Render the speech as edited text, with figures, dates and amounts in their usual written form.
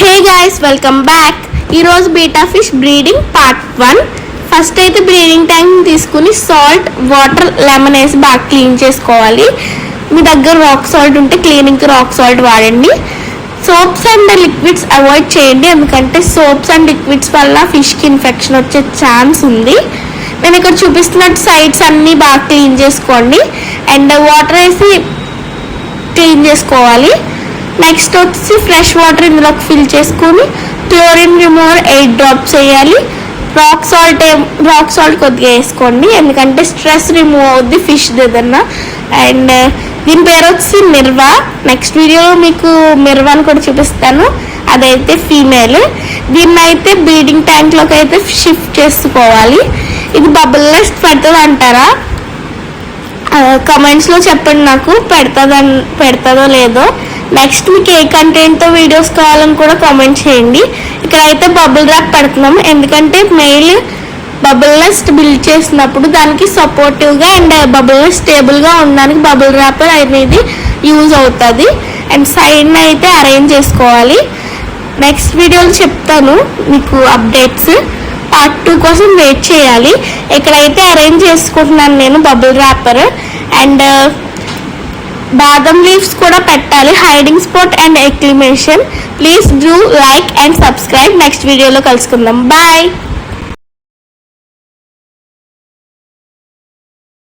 హే guys, welcome back. ఈరోజు betta fish breeding part 1. First అయితే breeding tank తీసుకుని salt, water, lemon వేసి బాగా క్లీన్ చేసుకోవాలి. మీ దగ్గర రాక్ సాల్ట్ ఉంటే క్లీనింగ్కి రాక్ సాల్ట్ వాడండి. సోప్స్ అండ్ లిక్విడ్స్ అవాయిడ్ చేయండి, ఎందుకంటే సోప్స్ అండ్ లిక్విడ్స్ వల్ల ఫిష్కి ఇన్ఫెక్షన్ వచ్చే ఛాన్స్ ఉంది. నేను ఇక్కడ చూపిస్తున్నట్టు సైడ్స్ అన్నీ బాగా క్లీన్ చేసుకోండి అండ్ వాటర్ వేసి క్లీన్ చేసుకోవాలి. నెక్స్ట్ వచ్చి ఫ్రెష్ వాటర్ ఇందులోకి ఫిల్ చేసుకొని క్లోరిన్ రిమూవర్ 8 drops వేయాలి. రాక్ సాల్ట్ కొద్దిగా వేసుకోండి, ఎందుకంటే స్ట్రెస్ రిమూవ్ అవుద్ది ఫిష్ ఏదన్నా. అండ్ దీని పేరు వచ్చి మిర్వా. నెక్స్ట్ వీడియోలో మీకు మిర్వాని కూడా చూపిస్తాను, అదైతే ఫీమేల్. దీన్ని అయితే బ్రీడింగ్ ట్యాంక్లోకి అయితే షిఫ్ట్ చేసుకోవాలి. ఇది బబుల్నెస్ పెడుతుంది అంటారా? కమెంట్స్లో చెప్పండి నాకు, పెడుతుందో లేదో. నెక్స్ట్ మీకు ఏ కంటెంట్తో వీడియోస్ కావాలని కూడా కామెంట్ చేయండి. ఇక్కడైతే బబుల్ ర్యాప్ పెడుతున్నాం, ఎందుకంటే మెయిల్ బబుల్ నెస్ట్ బిల్డ్ చేసినప్పుడు దానికి సపోర్టివ్గా అండ్ బబుల్ నెస్ట్ స్టేబుల్గా ఉండడానికి బబుల్ ర్యాప్ అనేది యూజ్ అవుతుంది. అండ్ సైడ్ని అయితే అరేంజ్ చేసుకోవాలి. నెక్స్ట్ వీడియోలో చెప్తాను మీకు అప్డేట్స్. పార్ట్ 2 కోసం వెయిట్ చేయాలి. ఇక్కడైతే అరేంజ్ చేసుకుంటున్నాను నేను బబుల్ ర్యాపర్. అండ్ బాదం లీవ్స్ కూడా పెట్టాలి, hiding spot and acclimation. Please do like and subscribe. Next వీడియోలో కలుసుకుందాం. బాయ్.